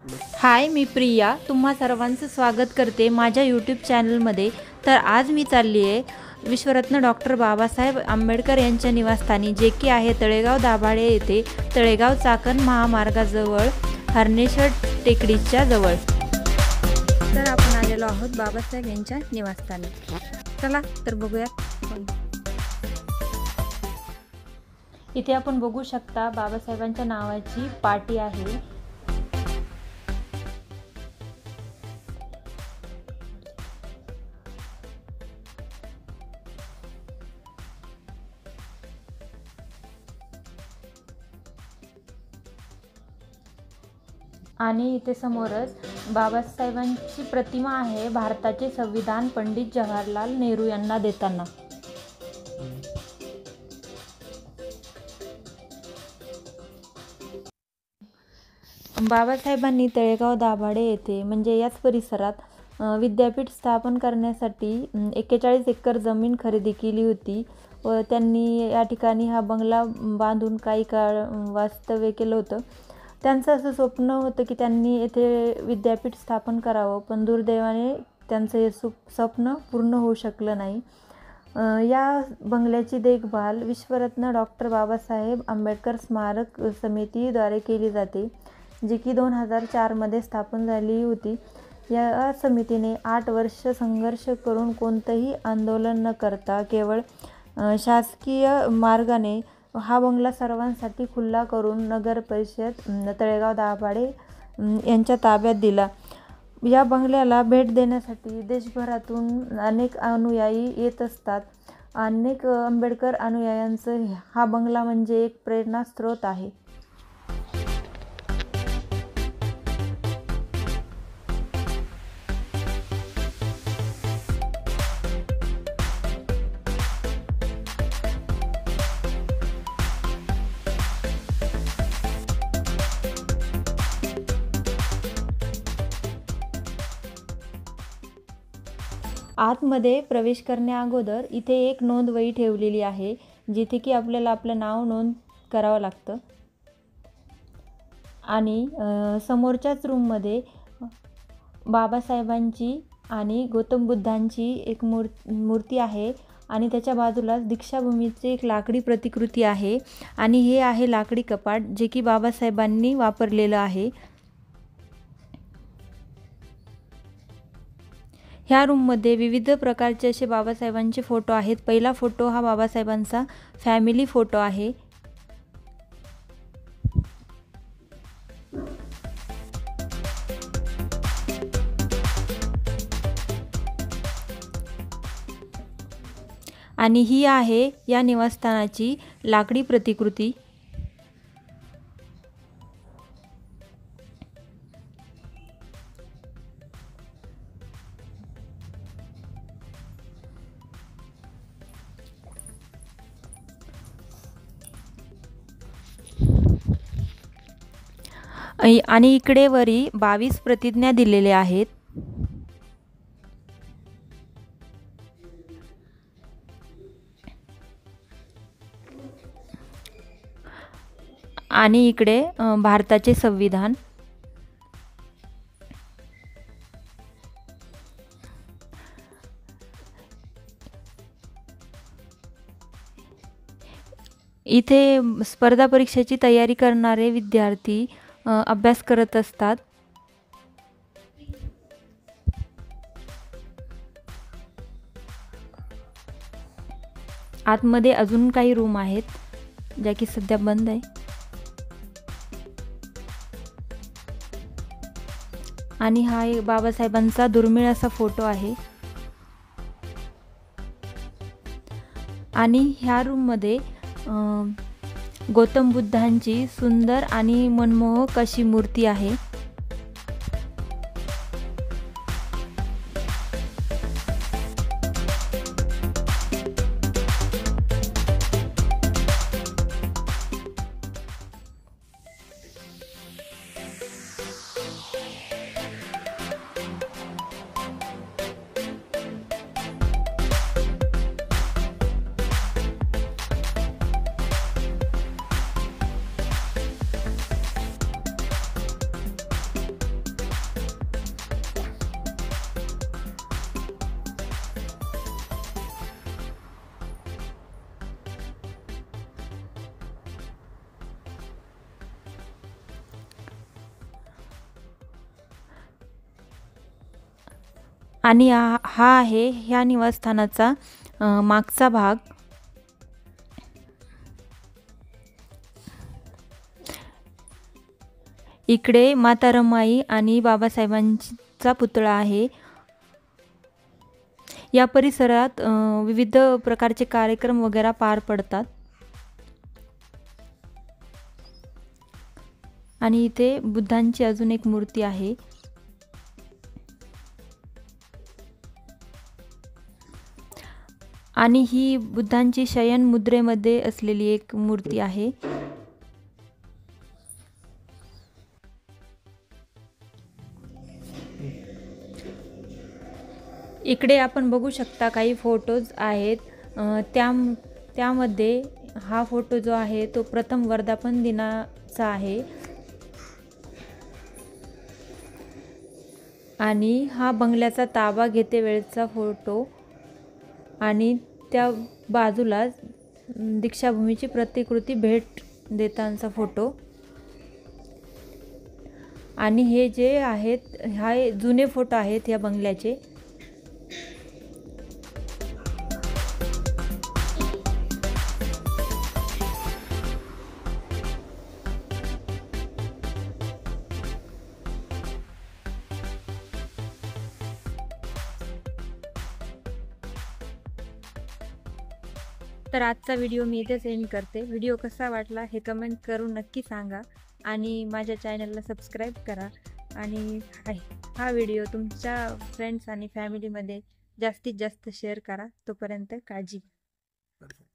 हाय, मी प्रिया तुम्हा सर्वांचं स्वागत करते माझ्या यूट्यूब चॅनलमध्ये। तर आज मी चालली आहे विश्वरत्न डॉक्टर बाबासाहेब आंबेडकर यांच्या निवासस्थानी, जे की आहे तळेगाव दाभाडे येथे, तळेगाव चाकण महामार्गाजवळ, हरणेश्वर टेकडीच्या जवळ। तर आपण आलेलो आहोत बाबासाहेब यांच्या निवासस्थानी। चला तर बघूया। इथे आपण बघू शकता बाबासाहेबांच्या नावाची पाटी आहे। आणि इथे समोरच बाबासाहेबांची प्रतिमा आहे, भारताचे संविधान पंडित जवाहरलाल नेहरू यांना देताना। बाबासाहेबांनी तळेगाव दाभाडे येथे म्हणजे याच परिसरात विद्यापीठ स्थापन करण्यासाठी 41 एकर जमीन खरेदी केली होती व त्यांनी या ठिकाणी हा बंगला बांधून काही काळ वास्तव्य केलं होतं। त्यांचं असं स्वप्न होतं की त्यांनी येथे विद्यापीठ स्थापन करावं, पण दुर्दैवाने त्यांचं हे स्वप्न पूर्ण होऊ शकलं नाही। या बंगल्याची देखभाल विश्वरत्न डॉक्टर बाबासाहेब आंबेडकर स्मारक समितीद्वारे केली जाते, जी की 2004 मध्ये स्थापन झाली होती। या समितीने 8 वर्ष संघर्ष करून कोणतंही आंदोलन न करता केवळ शासकीय मार्गाने हा बंगला सर्वांसाठी खुला करून नगर परिषद तळेगाव दाभाडे यांच्या ताब्यात दिला। या बंगल्याला भेट देण्यासाठी देशभरातून अनेक अनुयायी येत असतात। अनेक आंबेडकर अनुयायांचं हा बंगला म्हणजे एक प्रेरणास्रोत आहे। आतमध्ये प्रवेश करण्याअगोदर इथे एक नोंदवही ठेवलेली आहे, जिथे की आपल्याला आपलं नाव नोंद करावं लागतं। आणि समोरच्याच रूममध्ये बाबासाहेबांची आणि गौतम बुद्धांची एक मूर्ती आहे आणि त्याच्या बाजूलाच दीक्षाभूमीची एक लाकडी प्रतिकृती आहे आणि हे आहे लाकडी कपाट, जे की बाबासाहेबांनी वापरलेलं आहे। ह्या रूममध्ये विविध प्रकारचे असे बाबासाहेबांचे फोटो आहेत। पहिला फोटो हा बाबासाहेबांचा फॅमिली फोटो आहे। आणि ही आहे या निवासस्थानाची लाकडी प्रतिकृती। आणि इकडे वरी 22 प्रतिज्ञा दिलेल्या आहेत। आणि इकडे भारताचे संविधान। इथे स्पर्धा परीक्षेची तयारी करणारे विद्यार्थी अभ्यास करत असतात। आतमध्ये अजून काही रूम आहेत, ज्या की सध्या बंद आहे। आणि हा एक बाबासाहेबांचा दुर्मिळ असा फोटो आहे। आणि ह्या रूममध्ये गौतम बुद्धांची सुंदर आणि मनमोहक अशी मूर्ती आहे। आणि हा आहे ह्या निवासस्थानाचा मागचा भाग. इकडे माता रमाई आणि बाबासाहेबांचा पुतळा आहे. या परिसरात विविध प्रकारचे कार्यक्रम वगैरे पार पडतात. आणि इथे बुद्धांची अजून एक मूर्ती आहे. आणि ही बुद्धांची शयन मुद्रेमध्ये असलेली एक मूर्ती आहे. इकडे आपण बघू शकता काही फोटोज आहेत. त्यामध्ये हा फोटो जो आहे तो प्रथम वर्धापन दिनाचा आहे. आणि हा बंगल्याचा ताबा घेते वेळेचा फोटो. आणि त्या बाजूला दीक्षाभूमीची प्रतिकृती भेट देतानाचा फोटो. आणि हे जे आहेत हा जुने फोटो आहेत या बंगल्याचे. तर आजचा व्हिडिओ मी इथेच एंड करते. व्हिडिओ कसा वाटला हे कमेंट करून नक्की सांगा आणि माझ्या चॅनलला सबस्क्राईब करा. आणि हा व्हिडिओ तुमच्या फ्रेंड्स आणि फॅमिलीमध्ये जास्तीत जास्त शेअर करा. तोपर्यंत काळजी घ्या.